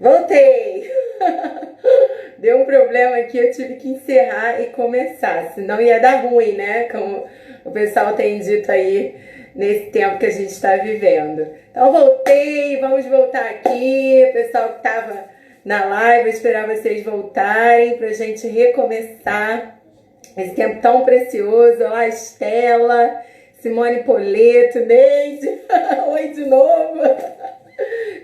Voltei! Deu um problema aqui, eu tive que encerrar e começar, senão ia dar ruim, né? Como o pessoal tem dito aí nesse tempo que a gente está vivendo. Então voltei, vamos voltar aqui. O pessoal que estava na live, eu esperar vocês voltarem para a gente recomeçar esse tempo tão precioso. Olá, Estela, Simone Poleto, Neide, oi de novo.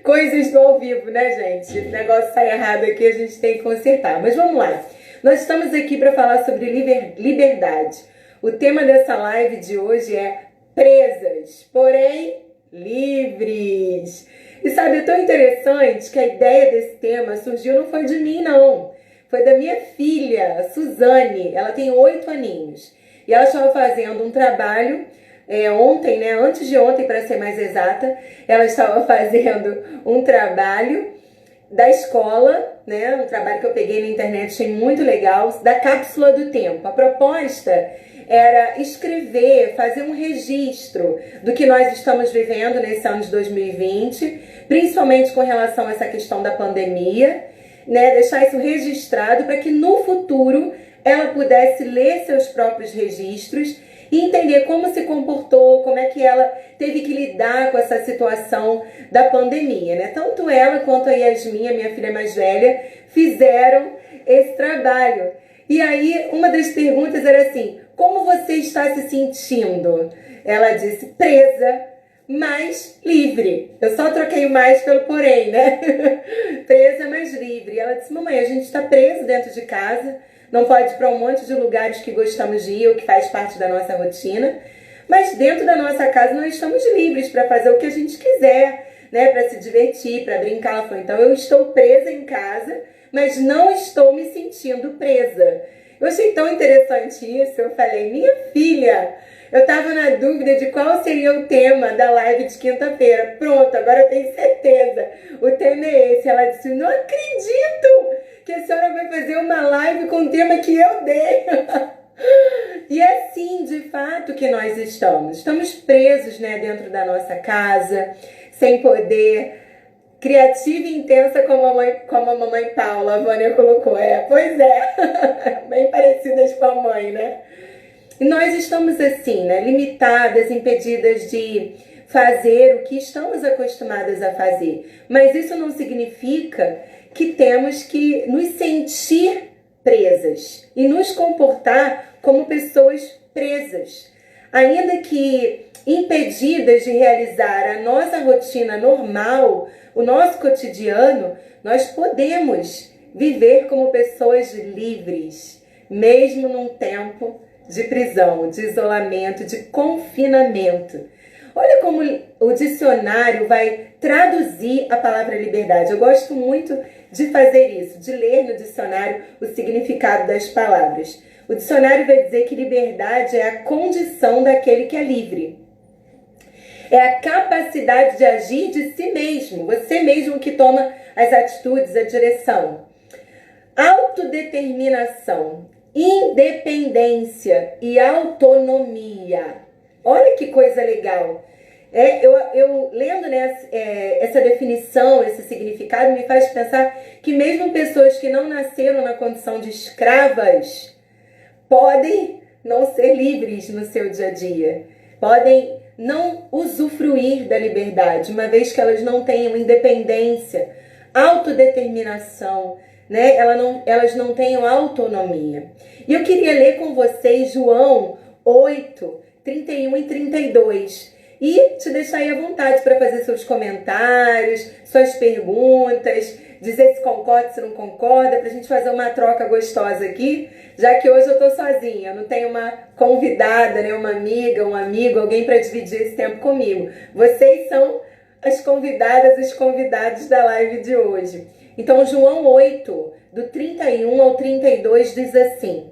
Coisas do ao vivo, né, gente? O negócio tá errado aqui, a gente tem que consertar. Mas vamos lá. Nós estamos aqui para falar sobre liberdade. O tema dessa live de hoje é presas, porém livres. E sabe, é tão interessante que a ideia desse tema surgiu, não foi de mim, não. Foi da minha filha, Suzane. Ela tem 8 aninhos. E ela estava fazendo um trabalho ontem, né? Antes de ontem, para ser mais exata, ela estava fazendo um trabalho da escola, né? Um trabalho que eu peguei na internet, achei muito legal, da cápsula do tempo. A proposta era escrever, fazer um registro do que nós estamos vivendo nesse ano de 2020, principalmente com relação a essa questão da pandemia, né? Deixar isso registrado para que no futuro ela pudesse ler seus próprios registros e entender como se comportou, como é que ela teve que lidar com essa situação da pandemia, né? Tanto ela quanto a Yasmin, a minha filha mais velha, fizeram esse trabalho. E aí, uma das perguntas era assim: como você está se sentindo? Ela disse: presa, mas livre. Eu só troquei o mais pelo porém, né? Presa, mas livre. Ela disse: mamãe, a gente está preso dentro de casa, não pode ir para um monte de lugares que gostamos de ir ou que faz parte da nossa rotina, mas dentro da nossa casa nós estamos livres para fazer o que a gente quiser, né? Para se divertir, para brincar. Ela falou: então eu estou presa em casa, mas não estou me sentindo presa. Eu achei tão interessante isso. Eu falei: minha filha, eu estava na dúvida de qual seria o tema da live de quinta-feira. Pronto, agora eu tenho certeza. O tema é esse. Ela disse: não acredito que a senhora vai fazer uma live com o tema que eu dei. E é assim, de fato, que nós estamos. Estamos presos, né, dentro da nossa casa, sem poder, criativa e intensa como a mamãe Paula, a Vânia colocou. Pois é, bem parecidas com a mãe, né? E nós estamos assim, né, limitadas, impedidas de fazer o que estamos acostumadas a fazer. Mas isso não significa que temos que nos sentir presas e nos comportar como pessoas presas. Ainda que impedidas de realizar a nossa rotina normal, o nosso cotidiano, nós podemos viver como pessoas livres, mesmo num tempo de prisão, de isolamento, de confinamento. Olha como o dicionário vai traduzir a palavra liberdade. Eu gosto muito de fazer isso, de ler no dicionário o significado das palavras. O dicionário vai dizer que liberdade é a condição daquele que é livre. É a capacidade de agir de si mesmo, você mesmo que toma as atitudes, a direção. Autodeterminação, independência e autonomia. Olha que coisa legal. Eu lendo, né, essa definição, esse significado, me faz pensar que mesmo pessoas que não nasceram na condição de escravas podem não ser livres no seu dia a dia. Podem não usufruir da liberdade, uma vez que elas não tenham independência, autodeterminação, né? Elas não tenham autonomia. E eu queria ler com vocês João 8, 31 e 32. E te deixar aí à vontade para fazer seus comentários, suas perguntas, dizer se concorda, se não concorda, para a gente fazer uma troca gostosa aqui, já que hoje eu estou sozinha, eu não tenho uma convidada, né, uma amiga, um amigo, alguém para dividir esse tempo comigo. Vocês são as convidadas, os convidados da live de hoje. Então, João 8, do 31 ao 32, diz assim: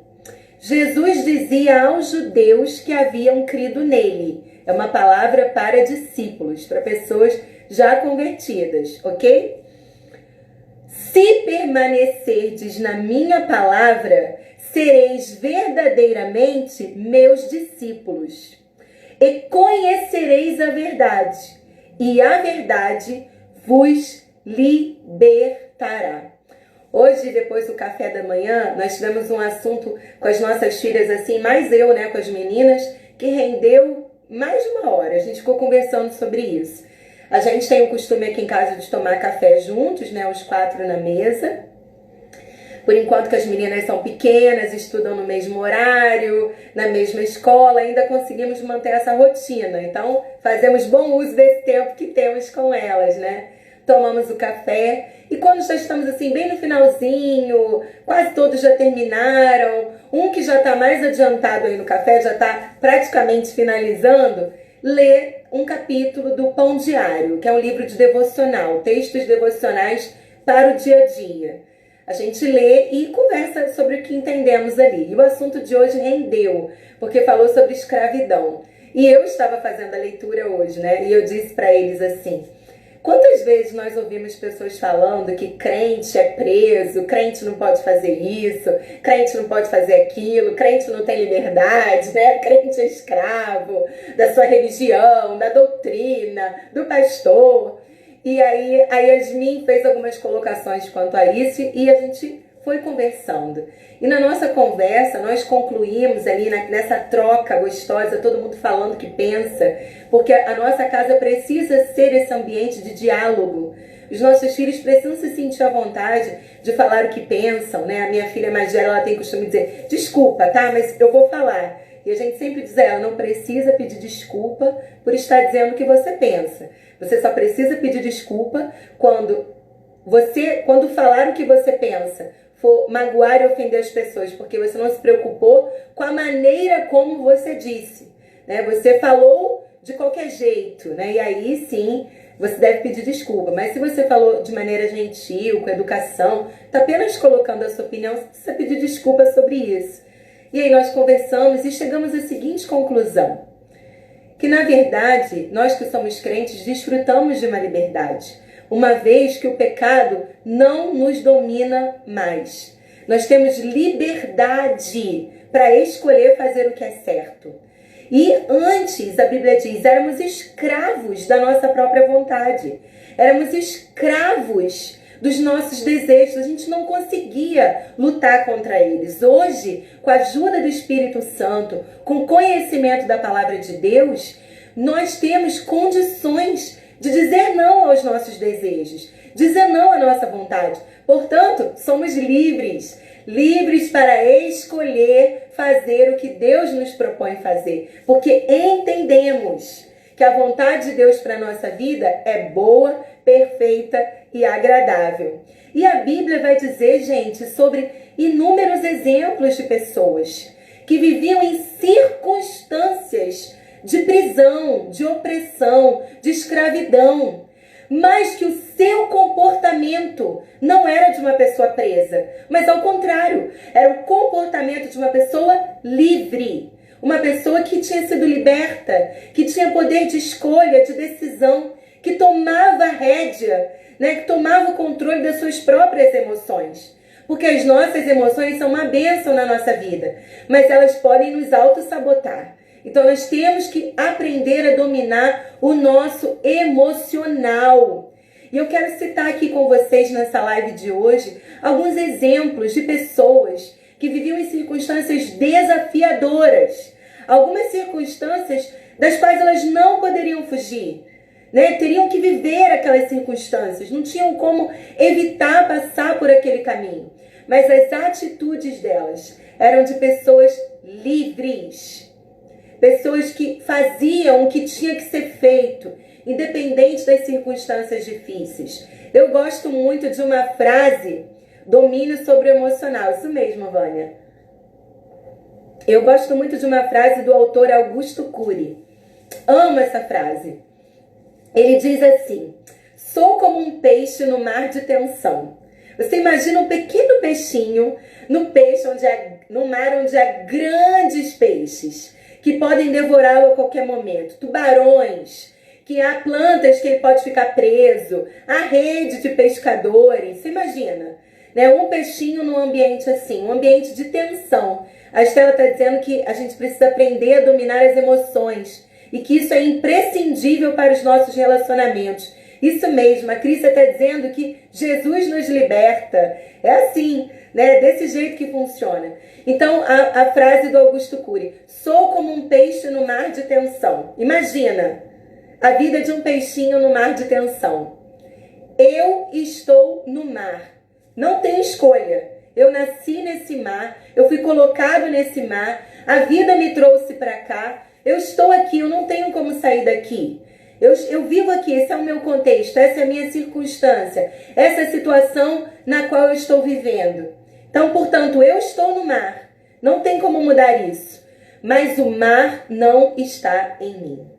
Jesus dizia aos judeus que haviam crido nele. É uma palavra para discípulos, para pessoas já convertidas, ok? Se permanecerdes na minha palavra, sereis verdadeiramente meus discípulos, e conhecereis a verdade, e a verdade vos libertará. Hoje, depois do café da manhã, nós tivemos um assunto com as nossas filhas, assim, mais eu, né, com as meninas, que rendeu mais de uma hora. A gente ficou conversando sobre isso. A gente tem o costume aqui em casa de tomar café juntos, né, os 4 na mesa. Por enquanto que as meninas são pequenas, estudam no mesmo horário, na mesma escola, ainda conseguimos manter essa rotina. Então, fazemos bom uso desse tempo que temos com elas, né? Tomamos o café e quando já estamos assim bem no finalzinho, quase todos já terminaram, um que já está mais adiantado aí no café, já está praticamente finalizando, lê um capítulo do Pão Diário, que é um livro de devocional, textos devocionais para o dia a dia. A gente lê e conversa sobre o que entendemos ali. E o assunto de hoje rendeu, porque falou sobre escravidão. E eu estava fazendo a leitura hoje, né? E eu disse para eles assim: quantas vezes nós ouvimos pessoas falando que crente é preso, crente não pode fazer isso, crente não pode fazer aquilo, crente não tem liberdade, né? Crente é escravo da sua religião, da doutrina, do pastor. E aí a Yasmin fez algumas colocações quanto a isso e a gente foi conversando. E na nossa conversa nós concluímos ali nessa troca gostosa, todo mundo falando o que pensa, porque a nossa casa precisa ser esse ambiente de diálogo. Os nossos filhos precisam se sentir à vontade de falar o que pensam, né? A minha filha mais velha, ela tem costume de dizer: desculpa, tá? Mas eu vou falar. E a gente sempre diz a ela: não precisa pedir desculpa por estar dizendo o que você pensa. Você só precisa pedir desculpa quando falar o que você pensa for magoar e ofender as pessoas, porque você não se preocupou com a maneira como você disse, né? Você falou de qualquer jeito, né? E aí sim, você deve pedir desculpa. Mas se você falou de maneira gentil, com educação, está apenas colocando a sua opinião, você precisa pedir desculpa sobre isso. E aí nós conversamos e chegamos à seguinte conclusão: que na verdade, nós que somos crentes desfrutamos de uma liberdade, uma vez que o pecado não nos domina mais. Nós temos liberdade para escolher fazer o que é certo. E antes, a Bíblia diz, éramos escravos da nossa própria vontade. Éramos escravos dos nossos desejos. A gente não conseguia lutar contra eles. Hoje, com a ajuda do Espírito Santo, com conhecimento da palavra de Deus, nós temos condições de dizer não aos nossos desejos, dizer não à nossa vontade. Portanto, somos livres, livres para escolher fazer o que Deus nos propõe fazer, porque entendemos que a vontade de Deus para a nossa vida é boa, perfeita e agradável. E a Bíblia vai dizer, gente, sobre inúmeros exemplos de pessoas que viviam em circunstâncias de prisão, de opressão, de escravidão, mas que o seu comportamento não era de uma pessoa presa, mas ao contrário, era o comportamento de uma pessoa livre, uma pessoa que tinha sido liberta, que tinha poder de escolha, de decisão, que tomava a rédea, né, que tomava o controle das suas próprias emoções. Porque as nossas emoções são uma bênção na nossa vida, mas elas podem nos auto-sabotar. Então nós temos que aprender a dominar o nosso emocional. E eu quero citar aqui com vocês nessa live de hoje alguns exemplos de pessoas que viviam em circunstâncias desafiadoras. Algumas circunstâncias das quais elas não poderiam fugir, né? Teriam que viver aquelas circunstâncias, não tinham como evitar passar por aquele caminho. Mas as atitudes delas eram de pessoas livres. Pessoas que faziam o que tinha que ser feito, independente das circunstâncias difíceis. Eu gosto muito de uma frase, domínio sobre o emocional. Isso mesmo, Vânia. Eu gosto muito de uma frase do autor Augusto Cury. Amo essa frase. Ele diz assim: sou como um peixe no mar de tensão. Você imagina um pequeno peixinho no mar onde há grandes peixes que podem devorá-lo a qualquer momento. Tubarões, que há plantas que ele pode ficar preso, há rede de pescadores. Você imagina, né? Um peixinho num ambiente assim, um ambiente de tensão. A Estela está dizendo que a gente precisa aprender a dominar as emoções e que isso é imprescindível para os nossos relacionamentos. Isso mesmo, a Cris está dizendo que Jesus nos liberta. É assim, né? Desse jeito que funciona. Então, a frase do Augusto Cury: sou como um peixe no mar de tensão. Imagina a vida de um peixinho no mar de tensão. Eu estou no mar. Não tem escolha. Eu nasci nesse mar, eu fui colocado nesse mar, a vida me trouxe para cá, eu estou aqui, eu não tenho como sair daqui. Eu vivo aqui, esse é o meu contexto, essa é a minha circunstância, essa é a situação na qual eu estou vivendo. Então, portanto, eu estou no mar, não tem como mudar isso, mas o mar não está em mim.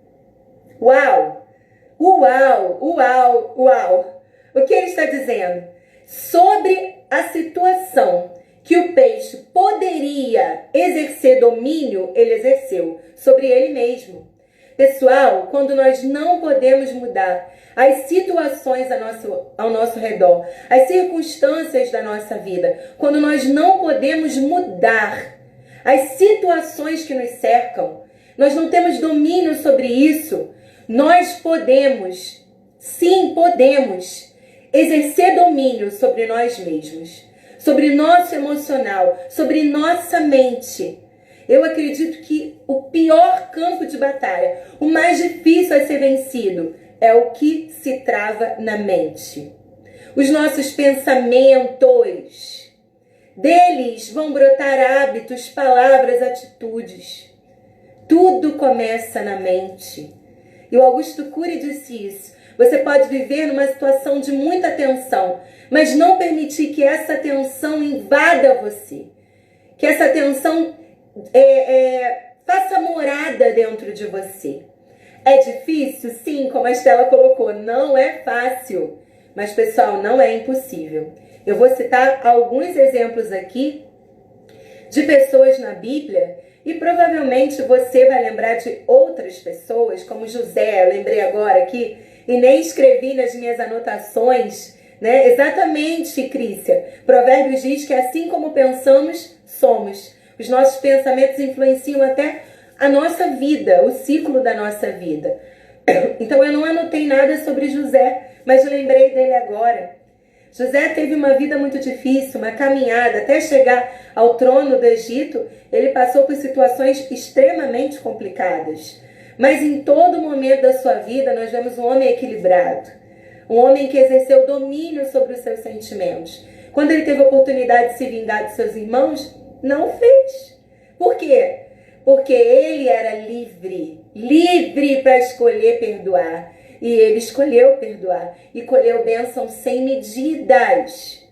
Uau! Uau! Uau! Uau! O que ele está dizendo? Sobre a situação que o peixe poderia exercer domínio, ele exerceu sobre ele mesmo. Pessoal, quando nós não podemos mudar as situações ao nosso redor, as circunstâncias da nossa vida, quando nós não podemos mudar as situações que nos cercam, nós não temos domínio sobre isso, nós podemos, sim, podemos exercer domínio sobre nós mesmos, sobre nosso emocional, sobre nossa mente. Eu acredito que o pior campo de batalha, o mais difícil a ser vencido, é o que se trava na mente. Os nossos pensamentos, deles vão brotar hábitos, palavras, atitudes. Tudo começa na mente. E o Augusto Cury disse isso. Você pode viver numa situação de muita tensão, mas não permitir que essa tensão invada você. Que essa tensão faça morada dentro de você. É difícil? Sim, como a Estela colocou, não é fácil. Mas, pessoal, não é impossível. Eu vou citar alguns exemplos aqui de pessoas na Bíblia e provavelmente você vai lembrar de outras pessoas, como José, eu lembrei agora aqui, e nem escrevi nas minhas anotações, né? Exatamente, Crícia. Provérbios diz que assim como pensamos, somos. Os nossos pensamentos influenciam até a nossa vida, o ciclo da nossa vida. Então eu não anotei nada sobre José, mas eu lembrei dele agora. José teve uma vida muito difícil, uma caminhada até chegar ao trono do Egito. Ele passou por situações extremamente complicadas. Mas em todo momento da sua vida nós vemos um homem equilibrado. Um homem que exerceu domínio sobre os seus sentimentos. Quando ele teve a oportunidade de se vingar de seus irmãos, não fez. Por quê? Porque ele era livre. Livre para escolher perdoar. E ele escolheu perdoar. E colheu bênção sem medidas.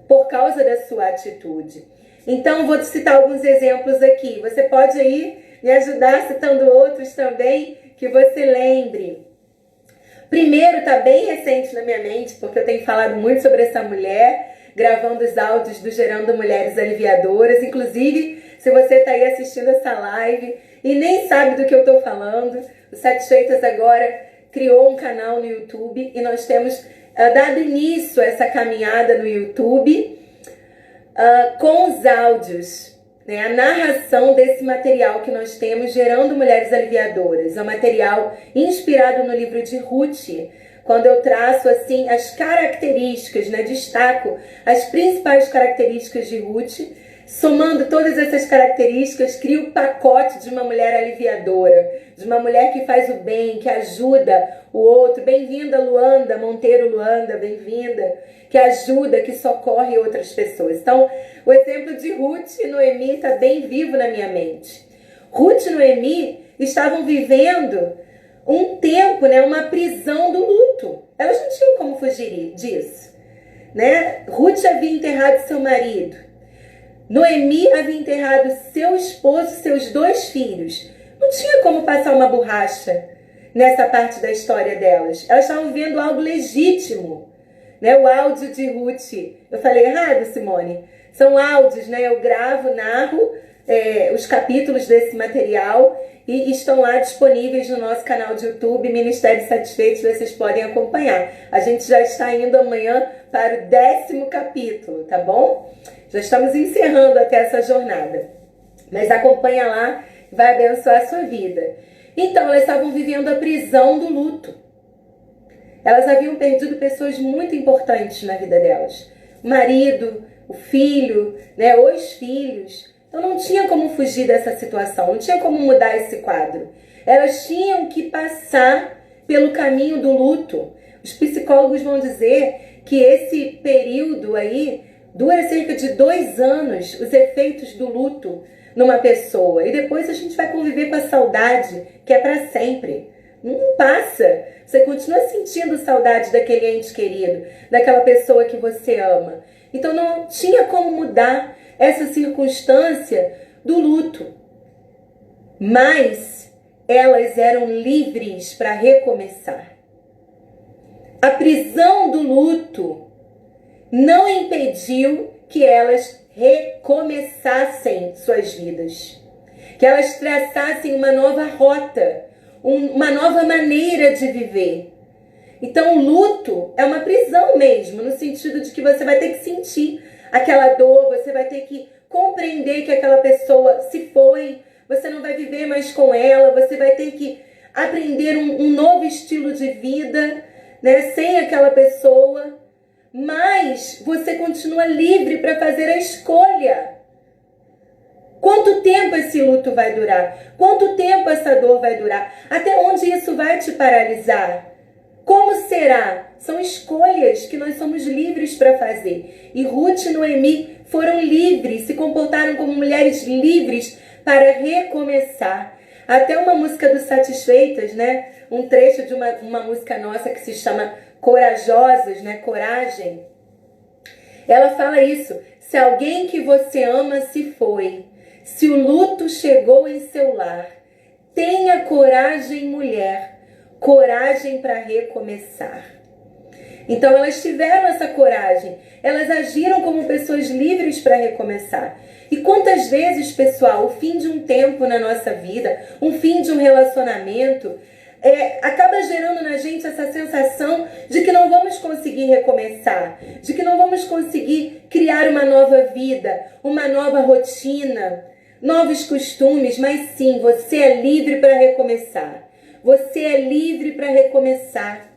Por causa da sua atitude. Então, vou te citar alguns exemplos aqui. Você pode aí me ajudar citando outros também que você lembre. Primeiro, está bem recente na minha mente, porque eu tenho falado muito sobre essa mulher, gravando os áudios do Gerando Mulheres Aliviadoras. Inclusive, se você está aí assistindo essa live e nem sabe do que eu estou falando, o Satisfeitas agora criou um canal no YouTube e nós temos dado início a essa caminhada no YouTube com os áudios. A narração desse material que nós temos, Gerando Mulheres Aliviadoras. É um material inspirado no livro de Ruth, quando eu traço assim as características, destaco as principais características de Ruth, somando todas essas características, crio o pacote de uma mulher aliviadora, de uma mulher que faz o bem, que ajuda o outro. Bem-vinda, Luanda, Monteiro Luanda, bem-vinda, que ajuda, que socorre outras pessoas. Então, o exemplo de Ruth e Noemi está bem vivo na minha mente. Ruth e Noemi estavam vivendo um tempo, uma prisão do luto. Elas não tinham como fugir disso. Ruth havia enterrado seu marido. Noemi havia enterrado seu esposo e seus 2 filhos. Não tinha como passar uma borracha nessa parte da história delas. Elas estavam vendo algo legítimo. O áudio de Ruth. Eu falei errado, Simone? São áudios, eu gravo, narro os capítulos desse material e estão lá disponíveis no nosso canal de YouTube, Ministério Satisfeitos, vocês podem acompanhar. A gente já está indo amanhã para o 10º capítulo, tá bom? Já estamos encerrando até essa jornada. Mas acompanha lá, vai abençoar a sua vida. Então, elas estavam vivendo a prisão do luto. Elas haviam perdido pessoas muito importantes na vida delas. O marido, o filho, né, os filhos. Então não tinha como fugir dessa situação, não tinha como mudar esse quadro. Elas tinham que passar pelo caminho do luto. Os psicólogos vão dizer que esse período aí dura cerca de 2 anos, os efeitos do luto numa pessoa. E depois a gente vai conviver com a saudade, que é para sempre. Não passa. Você continua sentindo saudade daquele ente querido, daquela pessoa que você ama. Então não tinha como mudar essa circunstância do luto. Mas elas eram livres para recomeçar. A prisão do luto não impediu que elas recomeçassem suas vidas. Que elas traçassem uma nova rota, uma nova maneira de viver. Então o luto é uma prisão mesmo, no sentido de que você vai ter que sentir aquela dor, você vai ter que compreender que aquela pessoa se foi, você não vai viver mais com ela, você vai ter que aprender um novo estilo de vida, né, sem aquela pessoa, mas você continua livre para fazer a escolha. Quanto tempo esse luto vai durar? Quanto tempo essa dor vai durar? Até onde isso vai te paralisar? Como será? São escolhas que nós somos livres para fazer. E Ruth e Noemi foram livres, se comportaram como mulheres livres para recomeçar. Até uma música dos Satisfeitas, né? Um trecho de uma música nossa que se chama Corajosas, né? Coragem. Ela fala isso. Se alguém que você ama se foi, se o luto chegou em seu lar, tenha coragem, mulher, coragem para recomeçar. Então elas tiveram essa coragem, elas agiram como pessoas livres para recomeçar. E quantas vezes, pessoal, o fim de um tempo na nossa vida, um fim de um relacionamento, acaba gerando na gente essa sensação de que não vamos conseguir recomeçar, de que não vamos conseguir criar uma nova vida, uma nova rotina, novos costumes, mas sim, você é livre para recomeçar. Você é livre para recomeçar.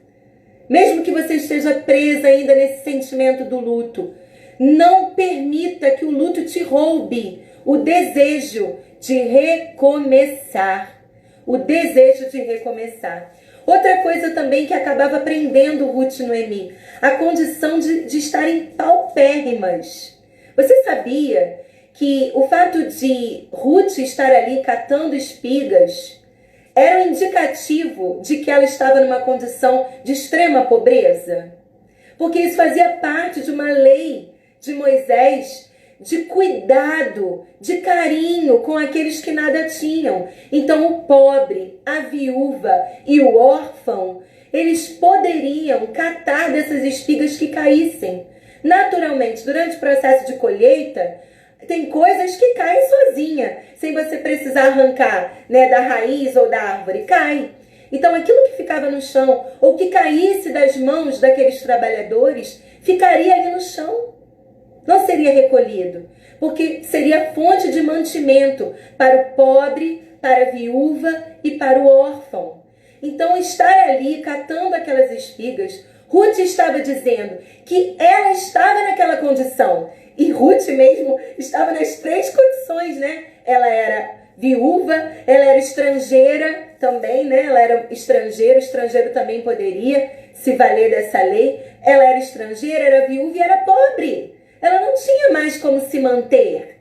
Mesmo que você esteja presa ainda nesse sentimento do luto, não permita que o luto te roube o desejo de recomeçar. O desejo de recomeçar. Outra coisa também que acabava prendendo Ruth e Noemi, a condição de estarem paupérrimas. Você sabia que o fato de Ruth estar ali catando espigas era um indicativo de que ela estava numa condição de extrema pobreza? Porque isso fazia parte de uma lei de Moisés de cuidado, de carinho com aqueles que nada tinham. Então o pobre, a viúva e o órfão, eles poderiam catar dessas espigas que caíssem. Naturalmente, durante o processo de colheita, tem coisas que caem sozinha, sem você precisar arrancar, né, da raiz ou da árvore, cai. Então aquilo que ficava no chão, ou que caísse das mãos daqueles trabalhadores, ficaria ali no chão. Não seria recolhido, porque seria fonte de mantimento para o pobre, para a viúva e para o órfão. Então estar ali catando aquelas espigas, Ruth estava dizendo que ela estava naquela condição. E Ruth mesmo estava nas 3 condições, né? Ela era viúva, ela era estrangeira também, né? Ela era estrangeira, o estrangeiro também poderia se valer dessa lei. Ela era estrangeira, era viúva e era pobre. Ela não tinha mais como se manter.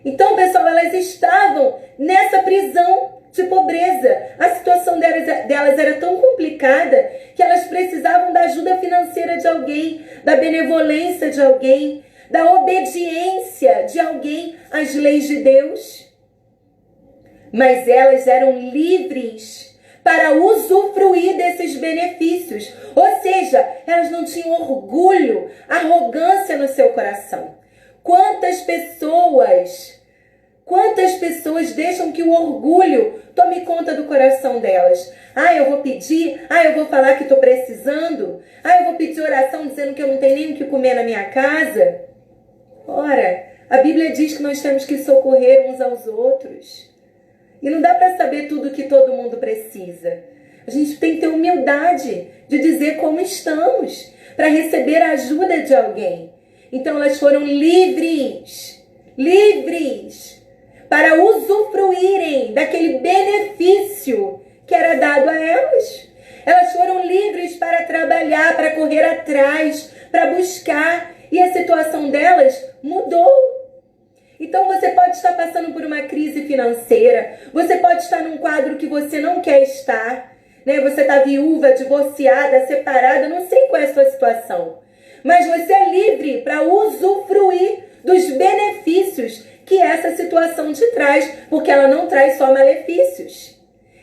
Então, pessoal, elas estavam nessa prisão de pobreza. A situação delas era tão complicada que elas precisavam da ajuda financeira de alguém, da benevolência de alguém, da obediência de alguém às leis de Deus. Mas elas eram livres para usufruir desses benefícios. Ou seja, elas não tinham orgulho, arrogância no seu coração. Quantas pessoas deixam que o orgulho tome conta do coração delas? Eu vou pedir, eu vou falar que estou precisando, eu vou pedir oração dizendo que eu não tenho nem o que comer na minha casa. Ora, a Bíblia diz que nós temos que socorrer uns aos outros. E não dá para saber tudo que todo mundo precisa. A gente tem que ter humildade de dizer como estamos, para receber a ajuda de alguém. Então elas foram livres, para usufruírem daquele benefício que era dado a elas. Elas foram livres para trabalhar, para correr atrás, para buscar, e a situação delas mudou. Então você pode estar passando por uma crise financeira, você pode estar num quadro que você não quer estar, né? Você está viúva, divorciada, separada, não sei qual é a sua situação. Mas você é livre para usufruir dos benefícios que essa situação te traz, porque ela não traz só malefícios.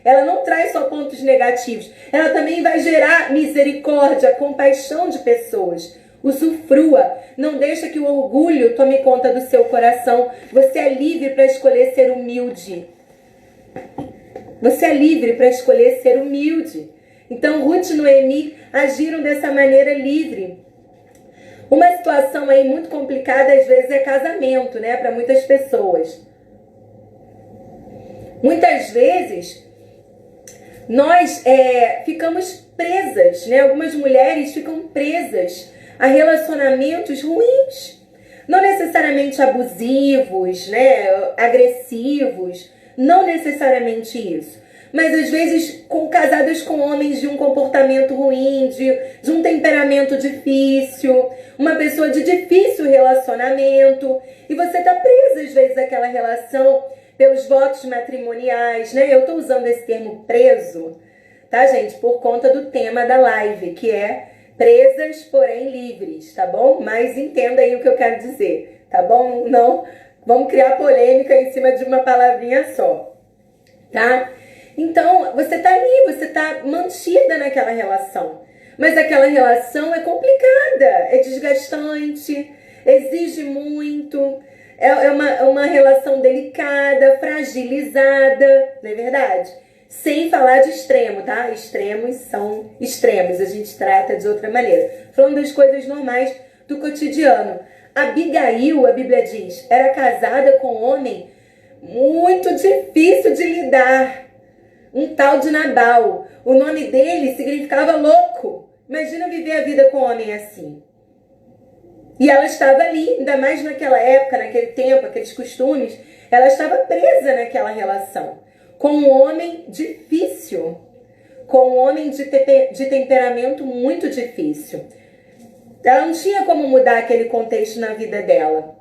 Ela não traz só pontos negativos. Ela também vai gerar misericórdia, compaixão de pessoas. Usufrua. Não deixa que o orgulho tome conta do seu coração. Você é livre para escolher ser humilde. Você é livre para escolher ser humilde. Então, Ruth e Noemi agiram dessa maneira livre. Uma situação aí muito complicada, às vezes, é casamento, né? Para muitas pessoas. Muitas vezes, nós ficamos presas, né? Algumas mulheres ficam presas a relacionamentos ruins. Não necessariamente abusivos, né? Agressivos. Não necessariamente isso. Mas às vezes casadas com homens de um comportamento ruim, de um temperamento difícil, uma pessoa de difícil relacionamento, e você está presa às vezes àquela relação pelos votos matrimoniais, né? Eu estou usando esse termo preso, tá, gente? Por conta do tema da live, que é presas, porém livres, tá bom? Mas entenda aí o que eu quero dizer, tá bom? Não vamos criar polêmica em cima de uma palavrinha só, tá? Então, você tá ali, você tá mantida naquela relação. Mas aquela relação é complicada, é desgastante, exige muito, é uma relação delicada, fragilizada, não é verdade? Sem falar de extremo, tá? Extremos são extremos, a gente trata de outra maneira. Falando das coisas normais do cotidiano. Abigail, a Bíblia diz, era casada com um homem muito difícil de lidar. Um tal de Nabal. O nome dele significava louco. Imagina viver a vida com um homem assim. E ela estava ali, ainda mais naquela época, naquele tempo, aqueles costumes, ela estava presa naquela relação. Com um homem difícil. Com um homem de temperamento muito difícil. Ela não tinha como mudar aquele contexto na vida dela.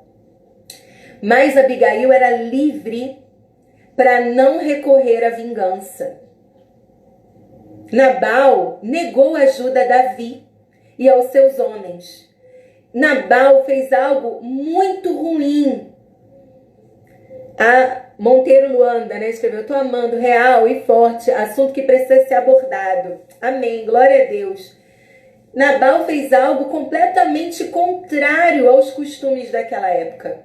Mas Abigail era livre para não recorrer à vingança. Nabal negou ajuda a Davi e aos seus homens. Nabal fez algo muito ruim. A Monteiro Luanda, né, escreveu: "Estou amando, real e forte, assunto que precisa ser abordado." Amém, glória a Deus. Nabal fez algo completamente contrário aos costumes daquela época.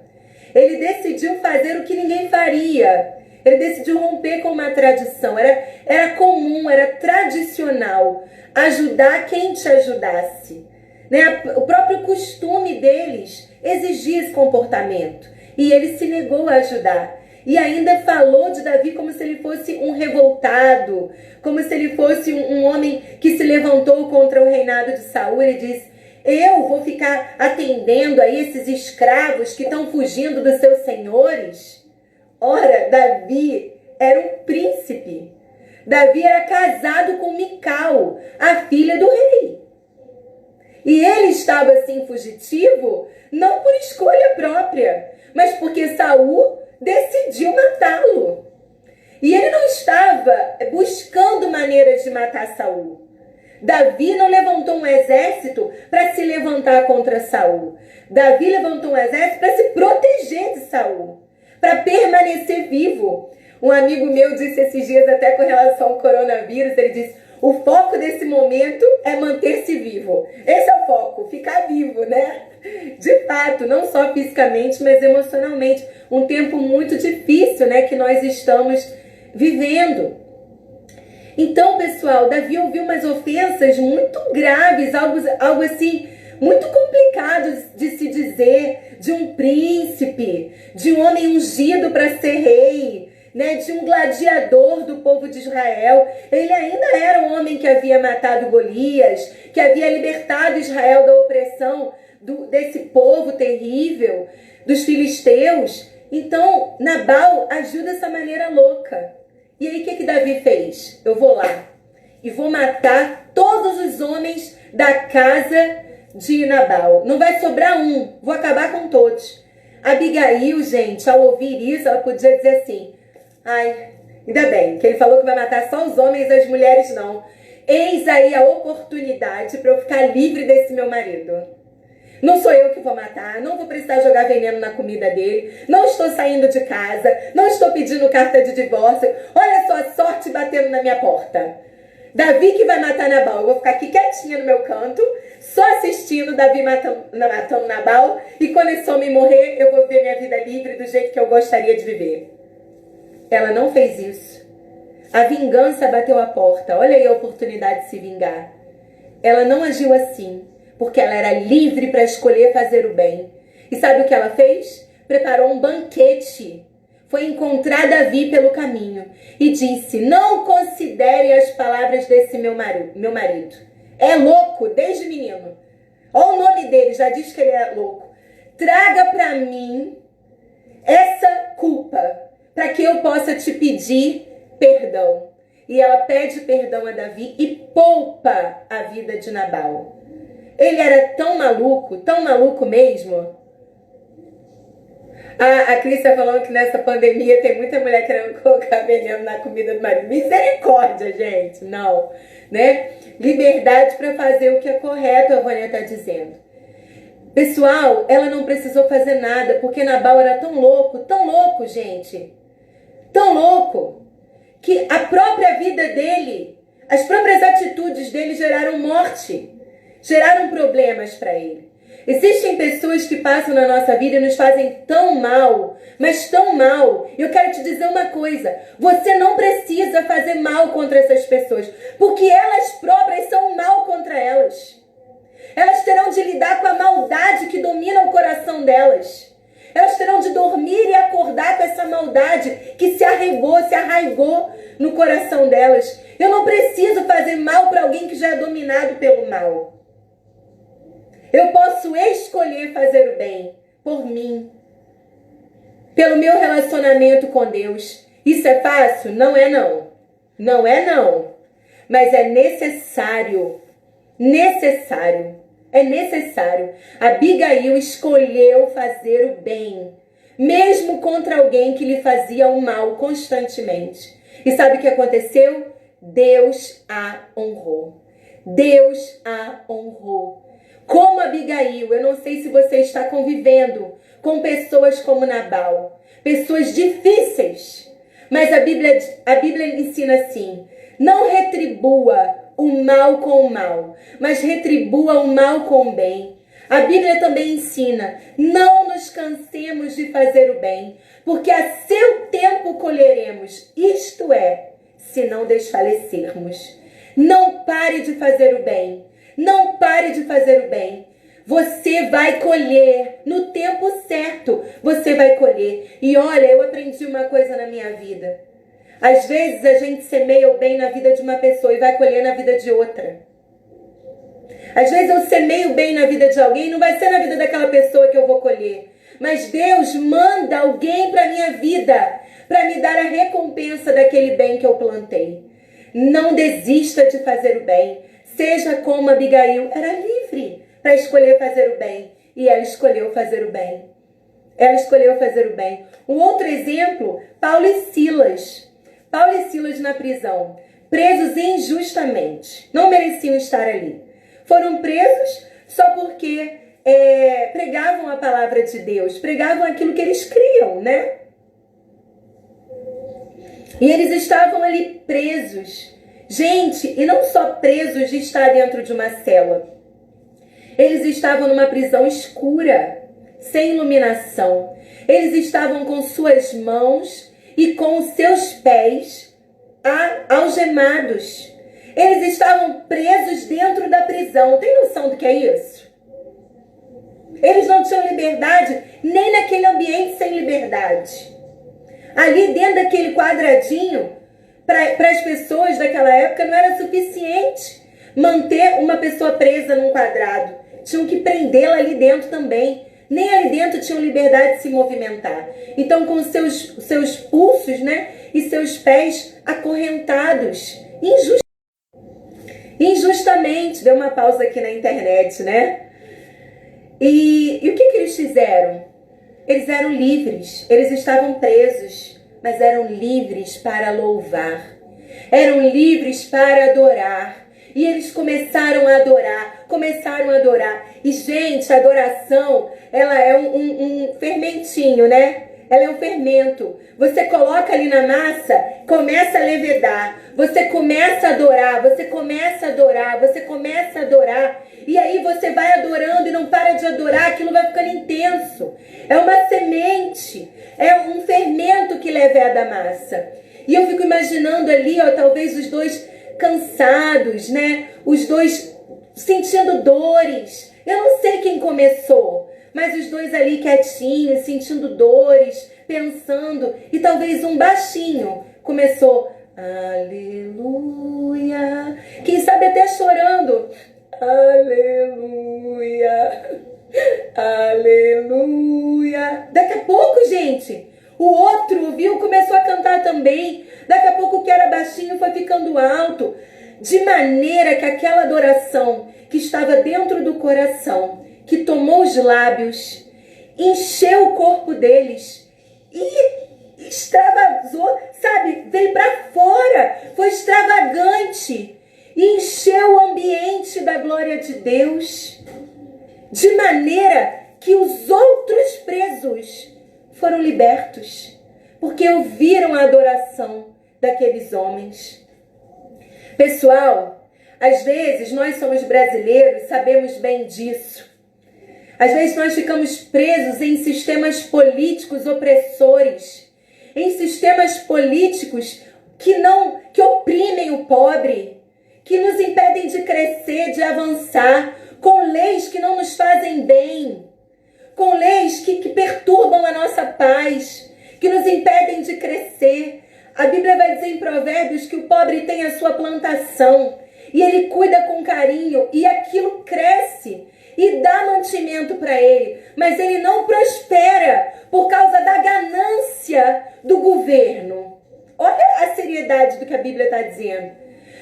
Ele decidiu fazer o que ninguém faria. Ele decidiu romper com uma tradição. Era comum, era tradicional ajudar quem te ajudasse, né? O próprio costume deles exigia esse comportamento. E ele se negou a ajudar. E ainda falou de Davi como se ele fosse um revoltado, como se ele fosse um homem que se levantou contra o reinado de Saul. Ele diz: "Eu vou ficar atendendo a esses escravos que estão fugindo dos seus senhores?" Ora, Davi era um príncipe. Davi era casado com Mical, a filha do rei. E ele estava assim fugitivo, não por escolha própria, mas porque Saul decidiu matá-lo. E ele não estava buscando maneiras de matar Saul. Davi não levantou um exército para se levantar contra Saul. Davi levantou um exército para se proteger de Saul, para permanecer vivo. Um amigo meu disse esses dias, até com relação ao coronavírus, ele disse: o foco desse momento é manter-se vivo. Esse é o foco, ficar vivo, né? De fato, não só fisicamente, mas emocionalmente. Um tempo muito difícil, né, que nós estamos vivendo. Então, pessoal, Davi ouviu umas ofensas muito graves, algo assim, muito complicado de se dizer, de um príncipe, de um homem ungido para ser rei, né, de um gladiador do povo de Israel. Ele ainda era um homem que havia matado Golias, que havia libertado Israel da opressão desse povo terrível, dos filisteus. Então, Nabal agiu dessa maneira louca. E aí, o que Davi fez? Eu vou lá e vou matar todos os homens da casa de Nabal. Não vai sobrar um, vou acabar com todos. Abigail, gente, ao ouvir isso, ela podia dizer assim: ai, ainda bem que ele falou que vai matar só os homens e as mulheres não. Eis aí a oportunidade para eu ficar livre desse meu marido. Não sou eu que vou matar, não vou precisar jogar veneno na comida dele, não estou saindo de casa, não estou pedindo carta de divórcio. Olha só a sorte batendo na minha porta. Davi que vai matar Nabal. Eu vou ficar aqui quietinha no meu canto, só assistindo Davi matando Nabal, e quando esse homem morrer, eu vou viver minha vida livre do jeito que eu gostaria de viver. Ela não fez isso. A vingança bateu a porta. Olha aí a oportunidade de se vingar. Ela não agiu assim, porque ela era livre para escolher fazer o bem. E sabe o que ela fez? Preparou um banquete. Foi encontrar Davi pelo caminho e disse: não considere as palavras desse meu marido. É louco desde menino. Olha o nome dele, já diz que ele é louco. Traga para mim essa culpa, para que eu possa te pedir perdão. E ela pede perdão a Davi e poupa a vida de Nabal. Ele era tão maluco mesmo. A Cris está falando que nessa pandemia tem muita mulher querendo colocar veneno na comida do marido. Misericórdia, gente. Não, né? Liberdade para fazer o que é correto, a Vânia está dizendo. Pessoal, ela não precisou fazer nada, porque Nabal era tão louco, gente. Tão louco, que a própria vida dele, as próprias atitudes dele geraram morte. Geraram problemas para ele. Existem pessoas que passam na nossa vida e nos fazem tão mal, mas tão mal. Eu quero te dizer uma coisa: você não precisa fazer mal contra essas pessoas, porque elas próprias são mal contra elas. Elas terão de lidar com a maldade que domina o coração delas. Elas terão de dormir e acordar com essa maldade que se arraigou no coração delas. Eu não preciso fazer mal para alguém que já é dominado pelo mal. Eu posso escolher fazer o bem por mim, pelo meu relacionamento com Deus. Isso é fácil? Não é não. Não é não. Mas é necessário. É necessário. Abigail escolheu fazer o bem, mesmo contra alguém que lhe fazia o mal constantemente. E sabe o que aconteceu? Deus a honrou. Deus a honrou. Como Abigail, eu não sei se você está convivendo com pessoas como Nabal, pessoas difíceis, mas a Bíblia ensina assim: não retribua o mal com o mal, mas retribua o mal com o bem. A Bíblia também ensina: não nos cansemos de fazer o bem, porque a seu tempo colheremos, isto é, se não desfalecermos. Não pare de fazer o bem. Não pare de fazer o bem. Você vai colher no tempo certo. Você vai colher. E olha, eu aprendi uma coisa na minha vida. Às vezes a gente semeia o bem na vida de uma pessoa e vai colher na vida de outra. Às vezes eu semeio o bem na vida de alguém e não vai ser na vida daquela pessoa que eu vou colher. Mas Deus manda alguém para a minha vida para me dar a recompensa daquele bem que eu plantei. Não desista de fazer o bem. Seja como Abigail, era livre para escolher fazer o bem. E ela escolheu fazer o bem. Ela escolheu fazer o bem. Um outro exemplo, Paulo e Silas. Paulo e Silas na prisão, presos injustamente. Não mereciam estar ali. Foram presos só porque pregavam a palavra de Deus, pregavam aquilo que eles criam, né? E eles estavam ali presos. Gente, e não só presos de estar dentro de uma cela. Eles estavam numa prisão escura, sem iluminação. Eles estavam com suas mãos e com os seus pés algemados. Eles estavam presos dentro da prisão. Tem noção do que é isso? Eles não tinham liberdade nem naquele ambiente sem liberdade. Ali dentro daquele quadradinho, para as pessoas daquela época não era suficiente manter uma pessoa presa num quadrado. Tinham que prendê-la ali dentro também. Nem ali dentro tinham liberdade de se movimentar. Então, com seus pulsos, né, e seus pés acorrentados. Injustamente. Deu uma pausa aqui na internet, né? E o que eles fizeram? Eles eram livres. Eles estavam presos, mas eram livres para louvar. Eram livres para adorar. E eles começaram a adorar. E, gente, a adoração, ela é um fermentinho, né? Ela é um fermento. Você coloca ali na massa, começa a levedar. Você começa a adorar, E aí você vai adorando e não para de adorar, aquilo vai ficando intenso. É uma semente, é um fermento que leveda a massa. E eu fico imaginando ali, ó, talvez os dois cansados, né? Os dois sentindo dores. Eu não sei quem começou, mas os dois ali quietinhos, sentindo dores, pensando. E talvez um baixinho começou, aleluia. Quem sabe até chorando, aleluia, aleluia. Daqui a pouco, gente, o outro, viu, começou a cantar também. Daqui a pouco o que era baixinho foi ficando alto. De maneira que aquela adoração que estava dentro do coração, que tomou os lábios, encheu o corpo deles e extravasou, sabe? Veio para fora, foi extravagante e encheu o ambiente da glória de Deus. De maneira que os outros presos foram libertos, porque ouviram a adoração daqueles homens. Pessoal, às vezes nós somos brasileiros, sabemos bem disso. Às vezes nós ficamos presos em sistemas políticos opressores, em sistemas políticos que oprimem o pobre, que nos impedem de crescer, de avançar, com leis que não nos fazem bem, com leis que perturbam a nossa paz, que nos impedem de crescer. A Bíblia vai dizer em Provérbios que o pobre tem a sua plantação e ele cuida com carinho e aquilo cresce e dá mantimento para ele, mas ele não prospera por causa da ganância do governo. Olha a seriedade do que a Bíblia está dizendo.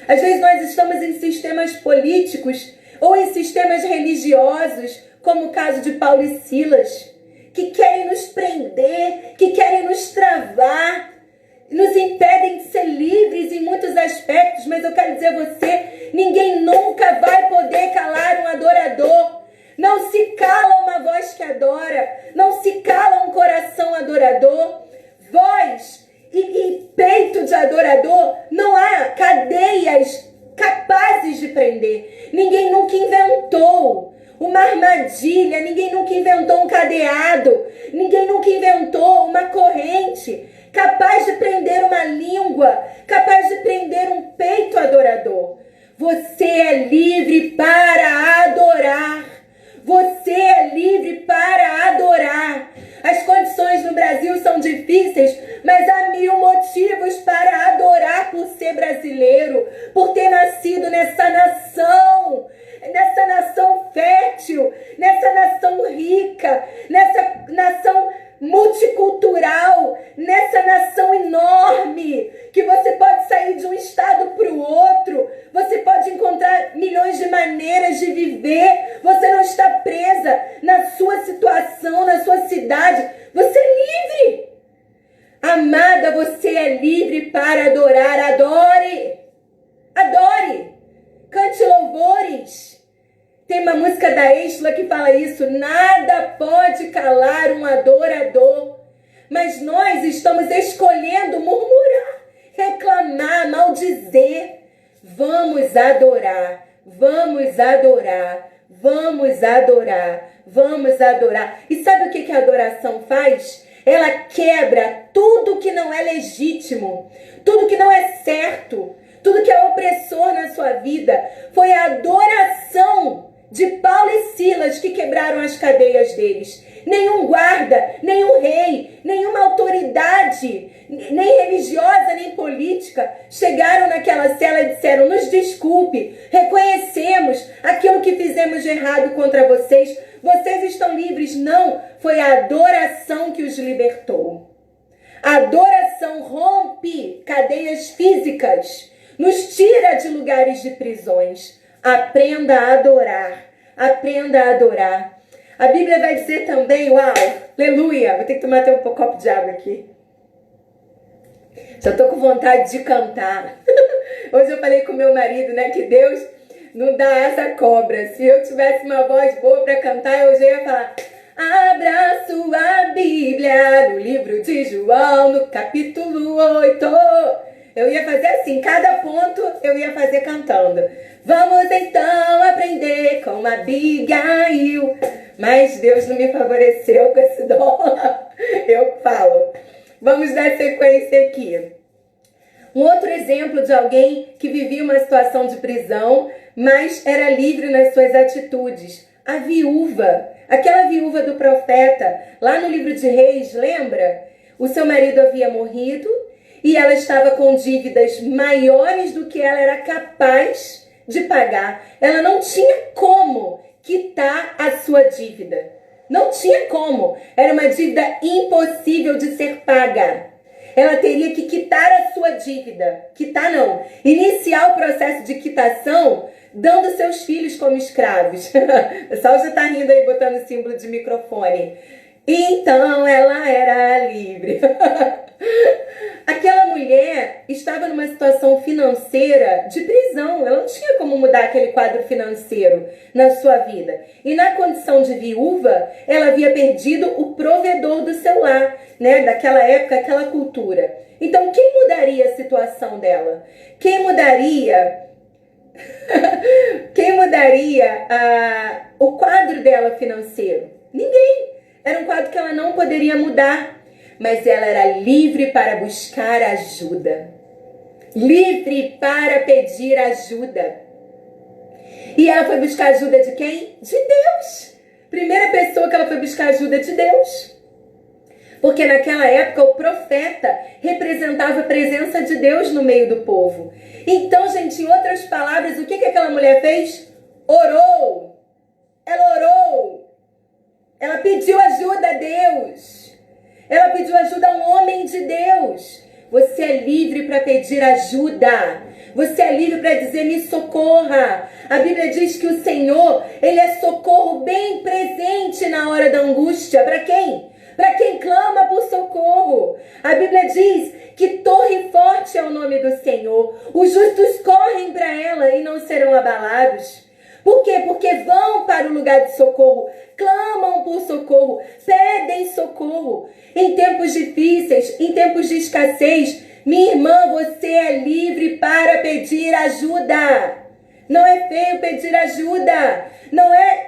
Às vezes nós estamos em sistemas políticos ou em sistemas religiosos, como o caso de Paulo e Silas, que querem nos prender, que querem nos travar, nos impedem de ser livres em muitos aspectos, mas eu quero dizer a você, ninguém nunca vai poder calar um adorador. Não se cala uma voz que adora, não se cala um coração adorador. Voz e peito de adorador, não há cadeias capazes de prender. Ninguém nunca inventou uma armadilha, ninguém nunca inventou um cadeado, ninguém nunca inventou uma corrente capaz de prender uma língua, capaz de prender um peito adorador. Você é livre para adorar. Você é livre para adorar. As condições no Brasil são difíceis, mas há mil motivos para adorar por ser brasileiro, por ter nascido nessa nação fértil, nessa nação rica, nessa nação multicultural, nessa nação enorme, que você pode sair de um estado para o outro, você pode encontrar milhões de maneiras de viver, você não está presa na sua situação, na sua cidade, você é livre. Amada, você é livre para adorar. Adore, adore, cante louvores. Tem uma música da Estela que fala isso: nada pode calar um adorador. Mas nós estamos escolhendo murmurar, reclamar, maldizer. Vamos adorar, vamos adorar, vamos adorar, vamos adorar. E sabe o que a adoração faz? Ela quebra tudo que não é legítimo, tudo que não é certo, tudo que é opressor na sua vida. Foi a adoração de Paulo e Silas que quebraram as cadeias deles. Nenhum guarda, nenhum rei, nenhuma autoridade, nem religiosa, nem política, chegaram naquela cela e disseram: nos desculpe, reconhecemos aquilo que fizemos de errado contra vocês, vocês estão livres. Não, foi a adoração que os libertou. A adoração rompe cadeias físicas, nos tira de lugares de prisões. Aprenda a adorar, aprenda a adorar. A Bíblia vai dizer também, uau, aleluia, vou ter que tomar até um copo de água aqui. Já tô com vontade de cantar. Hoje eu falei com meu marido, né, que Deus não dá asa à cobra. Se eu tivesse uma voz boa para cantar, eu já ia falar: abra sua Bíblia no livro de João, no capítulo 8. Eu ia fazer assim, cada ponto eu ia fazer cantando. Vamos então aprender com Abigail. Mas Deus não me favoreceu com esse dom. Eu falo. Vamos dar sequência aqui. Um outro exemplo de alguém que vivia uma situação de prisão, mas era livre nas suas atitudes. A viúva, aquela viúva do profeta, lá no livro de Reis, lembra? O seu marido havia morrido e ela estava com dívidas maiores do que ela era capaz de pagar. Ela não tinha como quitar a sua dívida. Não tinha como. Era uma dívida impossível de ser paga. Ela teria que quitar a sua dívida. Quitar não. Iniciar o processo de quitação dando seus filhos como escravos. O pessoal já está rindo aí, botando símbolo de microfone. Então ela era livre. Aquela mulher estava numa situação financeira de prisão. Ela não tinha como mudar aquele quadro financeiro na sua vida. E na condição de viúva, ela havia perdido o provedor do seu lar, né? Daquela época, aquela cultura. Então, quem mudaria a situação dela? Quem mudaria o quadro dela financeiro? Ninguém. Era um quadro que ela não poderia mudar. Mas ela era livre para buscar ajuda. Livre para pedir ajuda. E ela foi buscar ajuda de quem? De Deus. Primeira pessoa que ela foi buscar ajuda de Deus. Porque naquela época o profeta representava a presença de Deus no meio do povo. Então, gente, em outras palavras, o que aquela mulher fez? Orou. Ela orou. Ela pediu ajuda a Deus. Ela pediu ajuda a um homem de Deus. Você é livre para pedir ajuda. Você é livre para dizer: me socorra. A Bíblia diz que o Senhor, Ele é socorro bem presente na hora da angústia. Para quem? Para quem clama por socorro. A Bíblia diz que torre forte é o nome do Senhor. Os justos correm para ela e não serão abalados. Por quê? Porque vão para o lugar de socorro, clamam por socorro, pedem socorro. Em tempos difíceis, em tempos de escassez, minha irmã, você é livre para pedir ajuda. Não é feio pedir ajuda, não é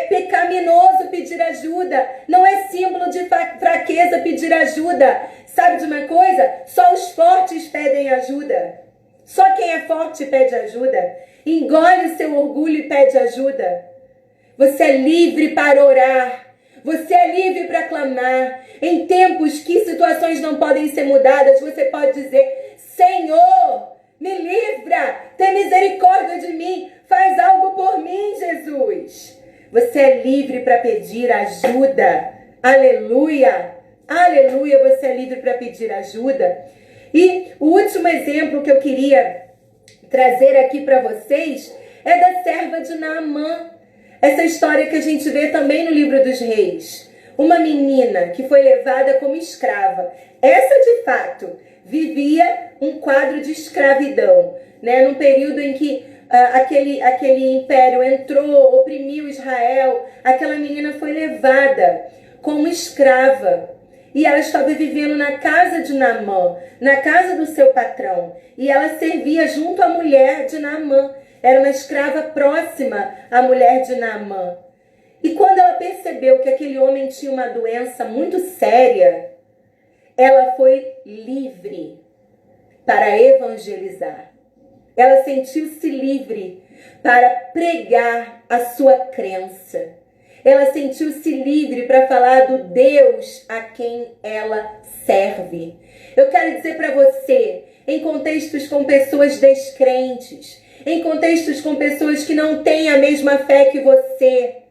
pecaminoso pedir ajuda, não é símbolo de fraqueza pedir ajuda. Sabe de uma coisa? Só os fortes pedem ajuda. Só quem é forte pede ajuda. Engole o seu orgulho e pede ajuda. Você é livre para orar. Você é livre para clamar. Em tempos que situações não podem ser mudadas, você pode dizer: Senhor, me livra, tem misericórdia de mim, faz algo por mim, Jesus. Você é livre para pedir ajuda. Aleluia, aleluia, você é livre para pedir ajuda. E o último exemplo que eu queria trazer aqui para vocês é da serva de Naamã. Essa história que a gente vê também no livro dos Reis. Uma menina que foi levada como escrava. Essa, de fato, vivia um quadro de escravidão, né? Num período em que aquele império entrou, oprimiu Israel. Aquela menina foi levada como escrava. E ela estava vivendo na casa de Naamã, na casa do seu patrão. E ela servia junto à mulher de Naamã. Era uma escrava próxima à mulher de Naamã. E quando ela percebeu que aquele homem tinha uma doença muito séria, ela foi livre para evangelizar. Ela sentiu-se livre para pregar a sua crença. Ela sentiu-se livre para falar do Deus a quem ela serve. Eu quero dizer para você, em contextos com pessoas descrentes, em contextos com pessoas que não têm a mesma fé que você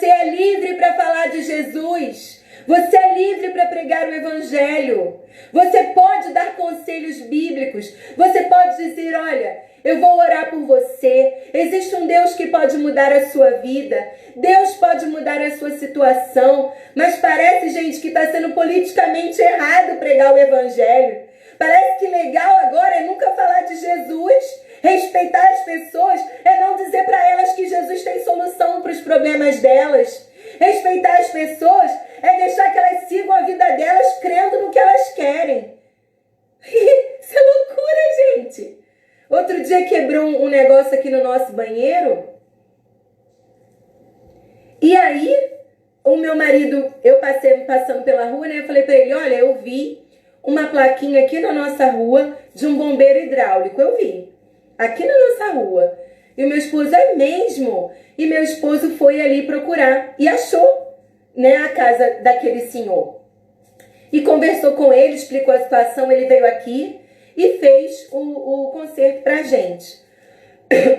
é livre para falar de Jesus. Você é livre para pregar o Evangelho. Você pode dar conselhos bíblicos. Você pode dizer, olha, eu vou orar por você. Existe um Deus que pode mudar a sua vida. Deus pode mudar a sua situação. Mas parece, gente, que está sendo politicamente errado pregar o Evangelho. Parece que legal agora é nunca falar de Jesus. Respeitar as pessoas é não dizer para elas que Jesus tem solução para os problemas delas. Respeitar as pessoas é deixar que elas sigam a vida delas crendo no que elas querem. Isso é loucura, gente. Outro dia quebrou um negócio aqui no nosso banheiro. E aí, o meu marido, eu passando pela rua, né? Eu falei para ele, olha, eu vi uma plaquinha aqui na nossa rua de um bombeiro hidráulico. Eu vi. Aqui na nossa rua. E o meu esposo é mesmo. E meu esposo foi ali procurar e achou, né, a casa daquele senhor. E conversou com ele, explicou a situação, ele veio aqui e fez o conserto pra gente.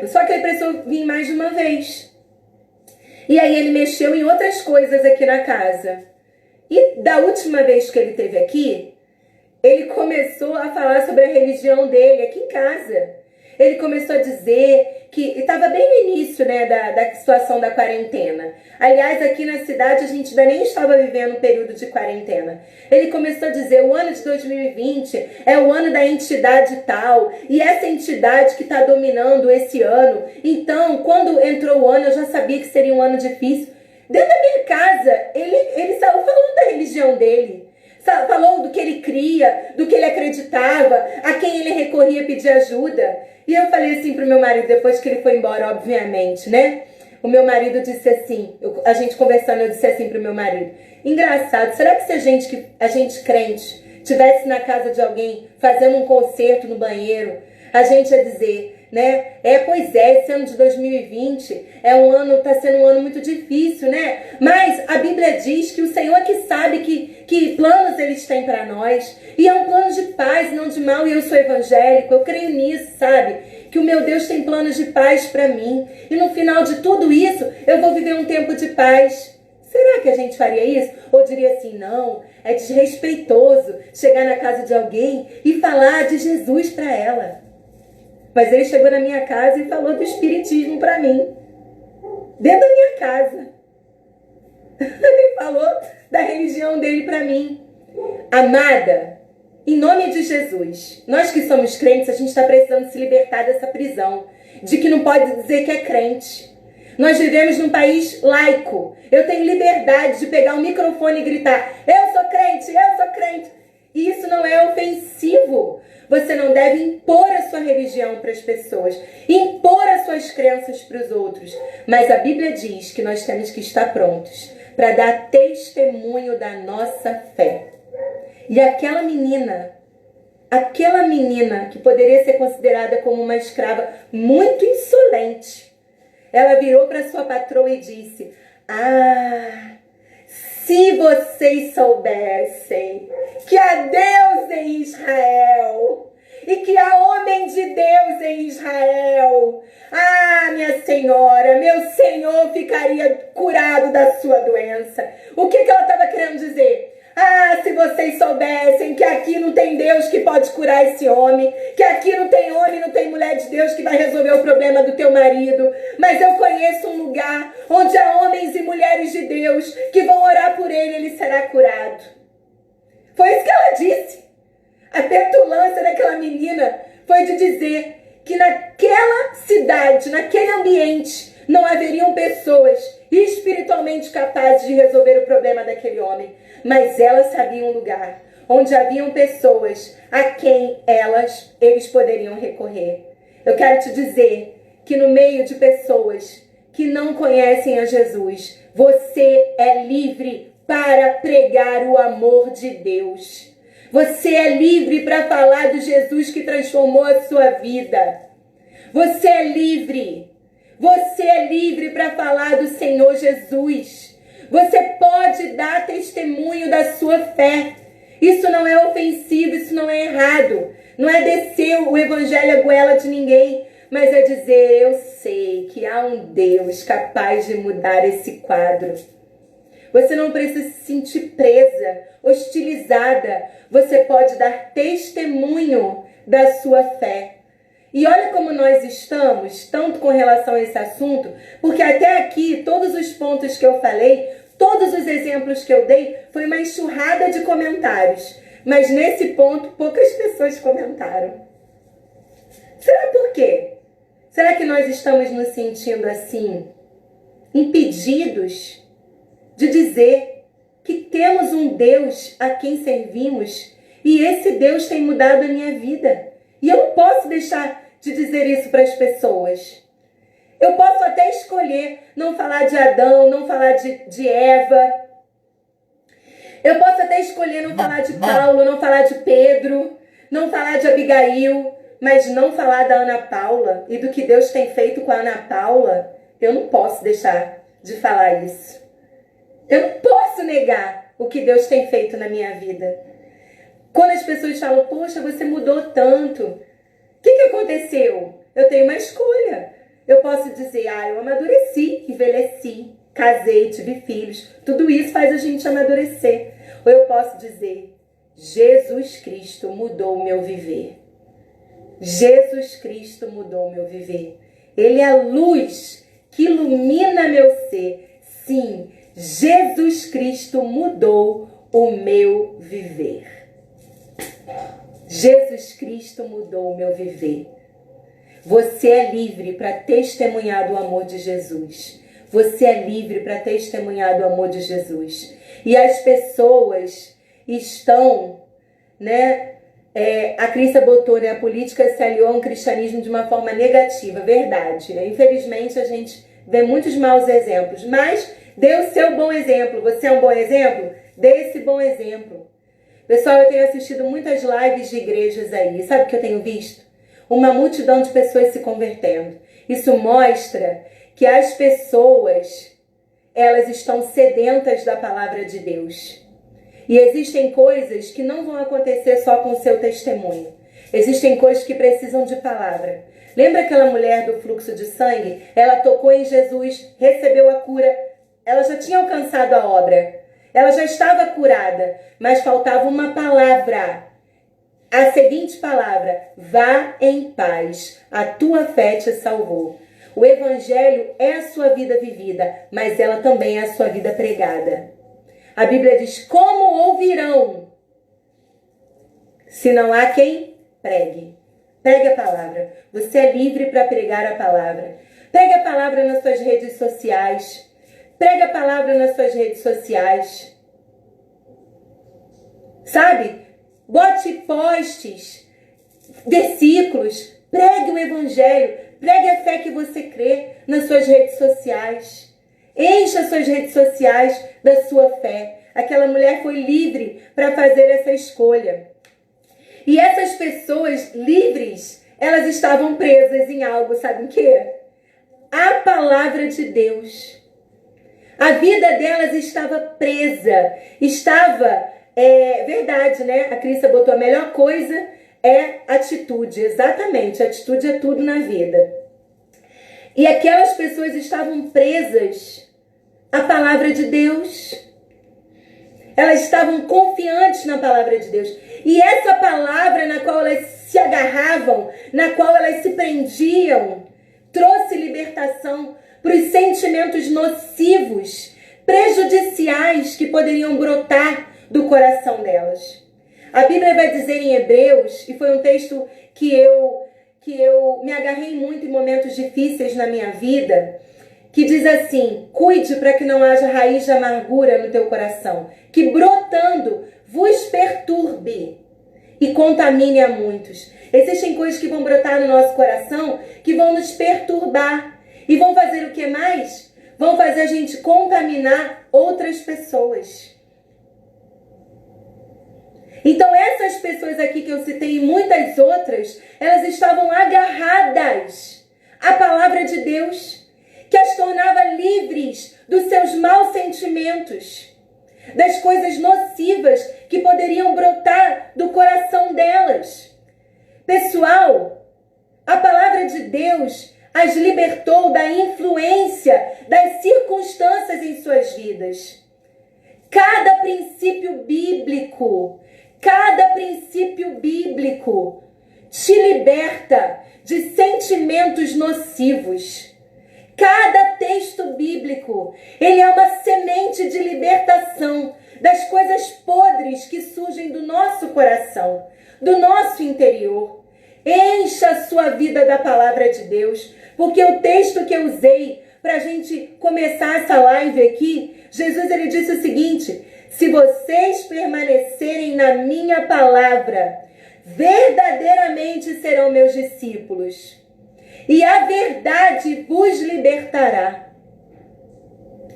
Só que ele precisou vir mais de uma vez. E aí ele mexeu em outras coisas aqui na casa. E da última vez que ele esteve aqui, ele começou a falar sobre a religião dele aqui em casa. Ele começou a dizer que estava bem no início, né, da situação da quarentena. Aliás, aqui na cidade a gente ainda nem estava vivendo um período de quarentena. Ele começou a dizer, o ano de 2020 é o ano da entidade tal, e essa entidade que está dominando esse ano. Então, quando entrou o ano, eu já sabia que seria um ano difícil. Dentro da minha casa, ele saiu falando da religião dele. Falou do que ele cria, do que ele acreditava, a quem ele recorria pedir ajuda. E eu falei assim pro meu marido, depois que ele foi embora, obviamente, né? O meu marido disse assim, a gente conversando, eu disse assim pro meu marido, engraçado, será que se a gente crente estivesse na casa de alguém fazendo um concerto no banheiro, a gente ia dizer, né? Pois é, esse ano de 2020 tá sendo um ano muito difícil, né? Mas a Bíblia diz que o Senhor que sabe que planos eles têm para nós. E é um plano de paz, não de mal. E eu sou evangélico, eu creio nisso, sabe? Que o meu Deus tem planos de paz para mim. E no final de tudo isso, eu vou viver um tempo de paz. Será que a gente faria isso? Ou diria assim, não, é desrespeitoso chegar na casa de alguém e falar de Jesus para ela. Mas ele chegou na minha casa e falou do espiritismo para mim. Dentro da minha casa. Ele falou da religião dele para mim. Amada, em nome de Jesus, nós que somos crentes, a gente está precisando se libertar dessa prisão. De que não pode dizer que é crente. Nós vivemos num país laico. Eu tenho liberdade de pegar um microfone e gritar, eu sou crente, eu sou crente. E isso não é ofensivo. Você não deve impor a sua religião para as pessoas, impor as suas crenças para os outros. Mas a Bíblia diz que nós temos que estar prontos para dar testemunho da nossa fé. E aquela menina que poderia ser considerada como uma escrava muito insolente, ela virou para sua patroa e disse, se vocês soubessem que há Deus em Israel e que há homem de Deus em Israel, minha senhora, meu Senhor ficaria curado da sua doença. O que ela estava querendo dizer? Se vocês soubessem que aqui não tem Deus que pode curar esse homem, que aqui não tem homem, não tem mulher de Deus que vai resolver o problema do teu marido, mas eu conheço um lugar onde há homens e mulheres de Deus que vão orar por ele será curado. Foi isso que ela disse. A petulância daquela menina foi de dizer que naquela cidade, naquele ambiente, não haveriam pessoas espiritualmente capazes de resolver o problema daquele homem. Mas ela sabia um lugar onde haviam pessoas a quem eles poderiam recorrer. Eu quero te dizer que no meio de pessoas que não conhecem a Jesus, você é livre para pregar o amor de Deus. Você é livre para falar do Jesus que transformou a sua vida. Você é livre. Você é livre para falar do Senhor Jesus. Você pode dar testemunho da sua fé. Isso não é ofensivo, isso não é errado. Não é descer o evangelho à goela de ninguém, mas é dizer, eu sei que há um Deus capaz de mudar esse quadro. Você não precisa se sentir presa, hostilizada. Você pode dar testemunho da sua fé. E olha como nós estamos, tanto com relação a esse assunto, porque até aqui, todos os pontos que eu falei, todos os exemplos que eu dei, foi uma enxurrada de comentários. Mas nesse ponto, poucas pessoas comentaram. Será por quê? Será que nós estamos nos sentindo assim, impedidos de dizer que temos um Deus a quem servimos e esse Deus tem mudado a minha vida? E eu não posso deixar de dizer isso para as pessoas. Eu posso até escolher não falar de Adão, não falar de Eva. Eu posso até escolher não falar de Paulo, não falar de Pedro, não falar de Abigail, mas não falar da Ana Paula e do que Deus tem feito com a Ana Paula. Eu não posso deixar de falar isso. Eu não posso negar o que Deus tem feito na minha vida. Quando as pessoas falam, poxa, você mudou tanto. O que aconteceu? Eu tenho uma escolha. Eu posso dizer, eu amadureci, envelheci, casei, tive filhos. Tudo isso faz a gente amadurecer. Ou eu posso dizer, Jesus Cristo mudou o meu viver. Jesus Cristo mudou o meu viver. Ele é a luz que ilumina meu ser. Sim, Jesus Cristo mudou o meu viver. Jesus Cristo mudou o meu viver. Você é livre para testemunhar do amor de Jesus. Você é livre para testemunhar do amor de Jesus. E as pessoas estão, a Crista botou, a política se aliou ao cristianismo de uma forma negativa. Verdade. Infelizmente, a gente vê muitos maus exemplos. Mas dê o seu bom exemplo. Você é um bom exemplo? Dê esse bom exemplo. Pessoal, eu tenho assistido muitas lives de igrejas aí. Sabe o que eu tenho visto? Uma multidão de pessoas se convertendo. Isso mostra que as pessoas, elas estão sedentas da palavra de Deus. E existem coisas que não vão acontecer só com o seu testemunho. Existem coisas que precisam de palavra. Lembra aquela mulher do fluxo de sangue? Ela tocou em Jesus, recebeu a cura. Ela já tinha alcançado a obra. Ela já estava curada, mas faltava uma palavra. A seguinte palavra, vá em paz, a tua fé te salvou. O evangelho é a sua vida vivida, mas ela também é a sua vida pregada. A Bíblia diz, como ouvirão, se não há quem pregue? Pregue a palavra. Você é livre para pregar a palavra. Pregue a palavra nas suas redes sociais. Pregue a palavra nas suas redes sociais. Sabe? Bote posts, versículos, pregue o evangelho, pregue a fé que você crê nas suas redes sociais. Encha as suas redes sociais da sua fé. Aquela mulher foi livre para fazer essa escolha. E essas pessoas livres, elas estavam presas em algo, sabe o quê? A palavra de Deus. A vida delas estava presa, estava... verdade, A Crista botou a melhor coisa é atitude. Exatamente, atitude é tudo na vida. E aquelas pessoas estavam presas à palavra de Deus. Elas estavam confiantes na palavra de Deus. E essa palavra na qual elas se agarravam, na qual elas se prendiam, trouxe libertação para os sentimentos nocivos, prejudiciais que poderiam brotar do coração delas. A Bíblia vai dizer em Hebreus, e foi um texto que eu me agarrei muito em momentos difíceis na minha vida, que diz assim, cuide para que não haja raiz de amargura no teu coração, que brotando vos perturbe e contamine a muitos. Existem coisas que vão brotar no nosso coração, que vão nos perturbar, e vão fazer o que mais? Vão fazer a gente contaminar outras pessoas. Então essas pessoas aqui que eu citei e muitas outras, elas estavam agarradas a palavra de Deus, que as tornava livres dos seus maus sentimentos, das coisas nocivas que poderiam brotar do coração delas. Pessoal, a palavra de Deus as libertou da influência das circunstâncias em suas vidas. Cada princípio bíblico te liberta de sentimentos nocivos. Cada texto bíblico, ele é uma semente de libertação das coisas podres que surgem do nosso coração, do nosso interior. Encha a sua vida da palavra de Deus, porque o texto que eu usei para a gente começar essa live aqui, Jesus ele disse o seguinte: se vocês permanecerem na minha palavra, verdadeiramente serão meus discípulos, e a verdade vos libertará.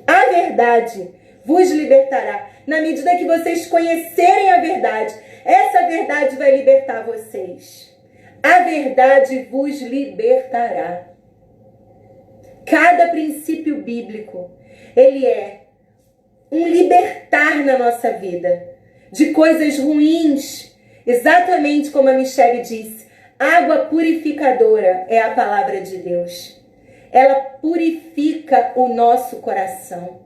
A verdade vos libertará. Na medida que vocês conhecerem a verdade, essa verdade vai libertar vocês. A verdade vos libertará. Cada princípio bíblico, ele é um libertar na nossa vida de coisas ruins, exatamente como a Michele disse. Água purificadora é a palavra de Deus. Ela purifica o nosso coração.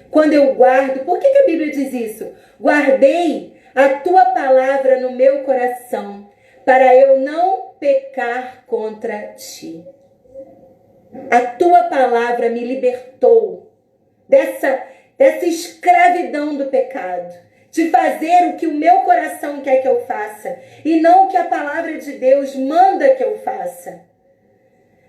Quando eu guardo, por que a Bíblia diz isso? Guardei a tua palavra no meu coração, para eu não pecar contra ti. A tua palavra me libertou dessa escravidão do pecado, de fazer o que o meu coração quer que eu faça e não o que a palavra de Deus manda que eu faça.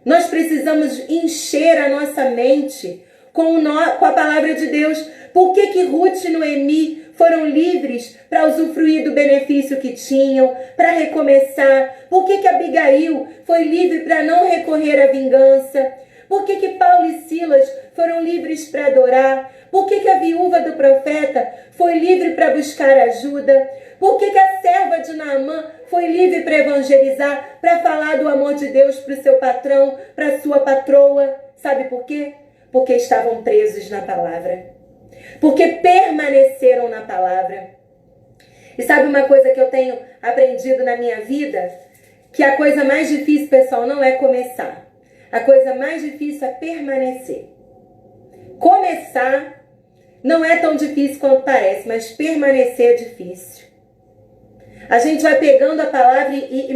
Nós precisamos encher a nossa mente com a palavra de Deus. Por que Ruth e Noemi foram livres para usufruir do benefício que tinham, para recomeçar? Por que Abigail foi livre para não recorrer à vingança? Por que Paulo e Silas foram livres para adorar? Por que a viúva do profeta foi livre para buscar ajuda? Por que a serva de Naamã foi livre para evangelizar, para falar do amor de Deus para o seu patrão, para a sua patroa? Sabe por quê? Porque estavam presos na palavra. Porque permaneceram na palavra. E sabe uma coisa que eu tenho aprendido na minha vida? Que a coisa mais difícil, pessoal, não é começar. A coisa mais difícil é permanecer. Começar não é tão difícil quanto parece, mas permanecer é difícil. A gente vai pegando a palavra e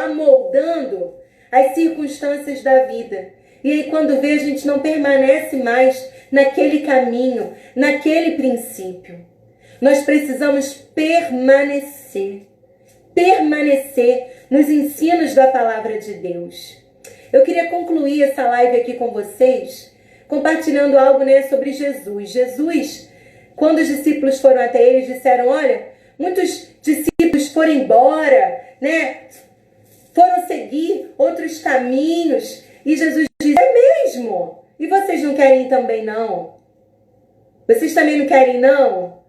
amoldando as circunstâncias da vida. E aí quando vê, a gente não permanece mais naquele caminho, naquele princípio. Nós precisamos permanecer nos ensinos da palavra de Deus. Eu queria concluir essa live aqui com vocês, compartilhando algo, sobre Jesus. Jesus, quando os discípulos foram até ele, disseram: olha, muitos discípulos foram embora, foram seguir outros caminhos. E Jesus diz: é mesmo? E vocês não querem ir também, não? Vocês também não querem, não?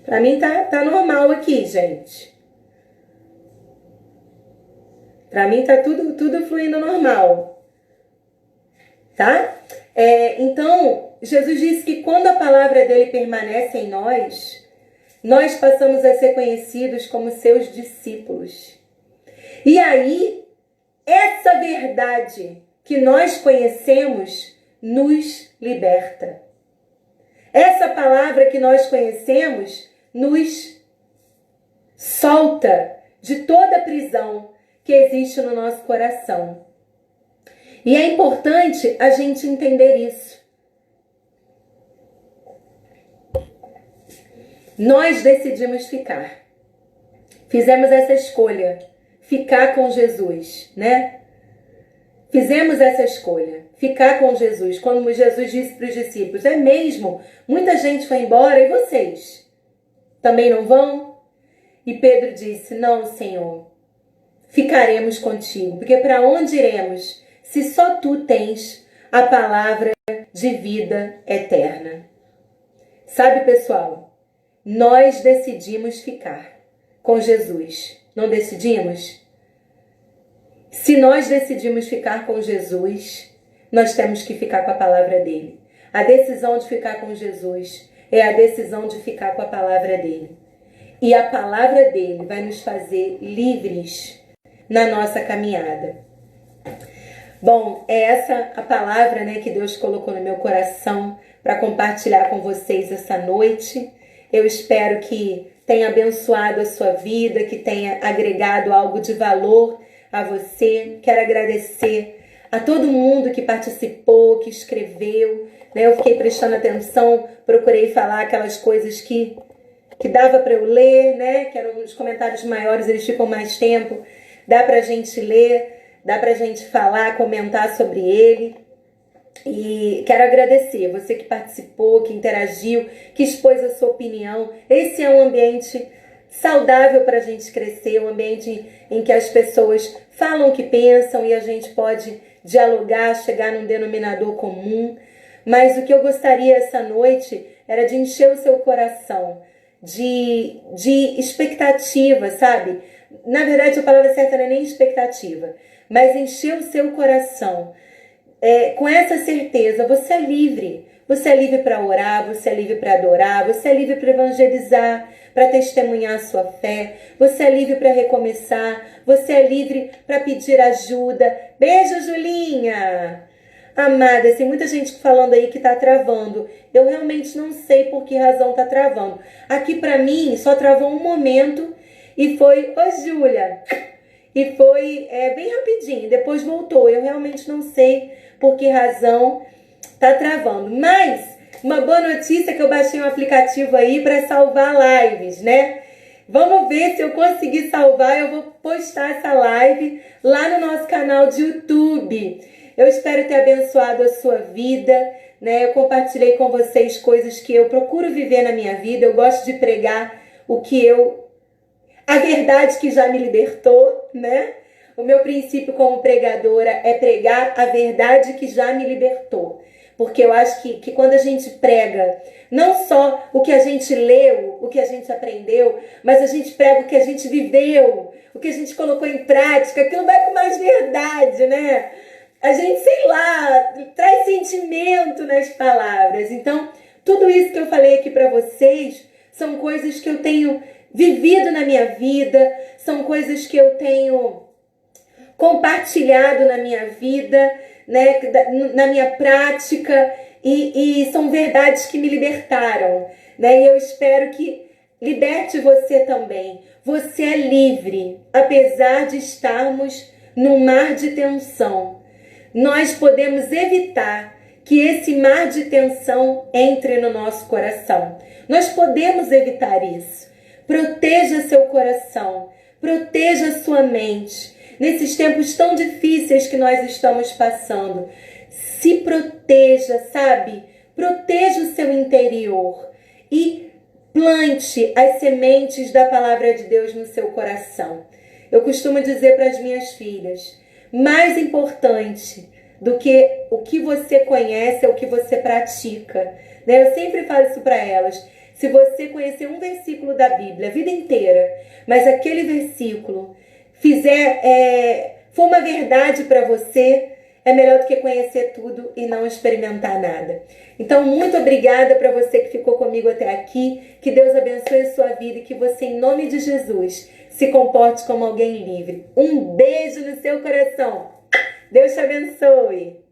Pra mim tá normal aqui, gente. Pra mim tá tudo fluindo normal. Tá? Então, Jesus disse que quando a palavra dele permanece em nós, nós passamos a ser conhecidos como seus discípulos. E aí, essa verdade que nós conhecemos nos liberta. Essa palavra que nós conhecemos nos solta de toda a prisão que existe no nosso coração. E é importante a gente entender isso. Nós decidimos ficar. Fizemos essa escolha, ficar com Jesus, né? Fizemos essa escolha, ficar com Jesus. Quando Jesus disse para os discípulos, é mesmo? Muita gente foi embora e vocês? Também não vão? E Pedro disse, não, Senhor, ficaremos contigo. Porque para onde iremos se só tu tens a palavra de vida eterna? Sabe, pessoal, nós decidimos ficar com Jesus. Não decidimos? Se nós decidimos ficar com Jesus, nós temos que ficar com a palavra dele. A decisão de ficar com Jesus é a decisão de ficar com a palavra dele. E a palavra dele vai nos fazer livres na nossa caminhada. Bom, é essa a palavra, né, que Deus colocou no meu coração para compartilhar com vocês essa noite. Eu espero que tenha abençoado a sua vida, que tenha agregado algo de valor a você. Quero agradecer a todo mundo que participou, que escreveu, né? Eu fiquei prestando atenção, procurei falar aquelas coisas que dava para eu ler, né? Que eram os comentários maiores, eles ficam mais tempo. Dá para a gente ler, dá para a gente falar, comentar sobre ele. E quero agradecer você que participou, que interagiu, que expôs a sua opinião. Esse é um ambiente saudável para a gente crescer, um ambiente em que as pessoas falam o que pensam e a gente pode dialogar, chegar num denominador comum. Mas o que eu gostaria essa noite era de encher o seu coração de expectativa, sabe? Na verdade, a palavra certa não é nem expectativa, mas encher o seu coração com essa certeza. Você é livre. Você é livre para orar, você é livre para adorar, você é livre para evangelizar, para testemunhar a sua fé, você é livre para recomeçar, você é livre para pedir ajuda. Beijo, Julinha! Amada, tem muita gente falando aí que tá travando. Eu realmente não sei por que razão tá travando. Aqui para mim só travou um momento e foi, ô Júlia, e foi bem rapidinho, depois voltou. Eu realmente não sei por que razão tá travando. Mas uma boa notícia é que eu baixei um aplicativo aí para salvar lives, né? Vamos ver se eu conseguir salvar. Eu vou postar essa live lá no nosso canal de YouTube. Eu espero ter abençoado a sua vida, né? Eu compartilhei com vocês coisas que eu procuro viver na minha vida. Eu gosto de pregar a verdade que já me libertou, né? O meu princípio como pregadora é pregar a verdade que já me libertou. Porque eu acho que quando a gente prega, não só o que a gente leu, o que a gente aprendeu, mas a gente prega o que a gente viveu, o que a gente colocou em prática, aquilo vai com mais verdade, né? A gente, sei lá, traz sentimento nas palavras. Então, tudo isso que eu falei aqui para vocês são coisas que eu tenho vivido na minha vida, são coisas que eu tenho compartilhado na minha vida, né, na minha prática, e são verdades que me libertaram, né? E eu espero que liberte você também. Você é livre, apesar de estarmos num mar de tensão. Nós podemos evitar que esse mar de tensão entre no nosso coração. Nós podemos evitar isso. Proteja seu coração, proteja sua mente. Nesses tempos tão difíceis que nós estamos passando, se proteja, sabe? Proteja o seu interior e plante as sementes da palavra de Deus no seu coração. Eu costumo dizer para as minhas filhas, mais importante do que o que você conhece é o que você pratica, né? Eu sempre falo isso para elas. Se você conhecer um versículo da Bíblia a vida inteira, mas aquele versículo for uma verdade para você, é melhor do que conhecer tudo e não experimentar nada. Então, muito obrigada para você que ficou comigo até aqui. Que Deus abençoe a sua vida e que você, em nome de Jesus, se comporte como alguém livre. Um beijo no seu coração. Deus te abençoe.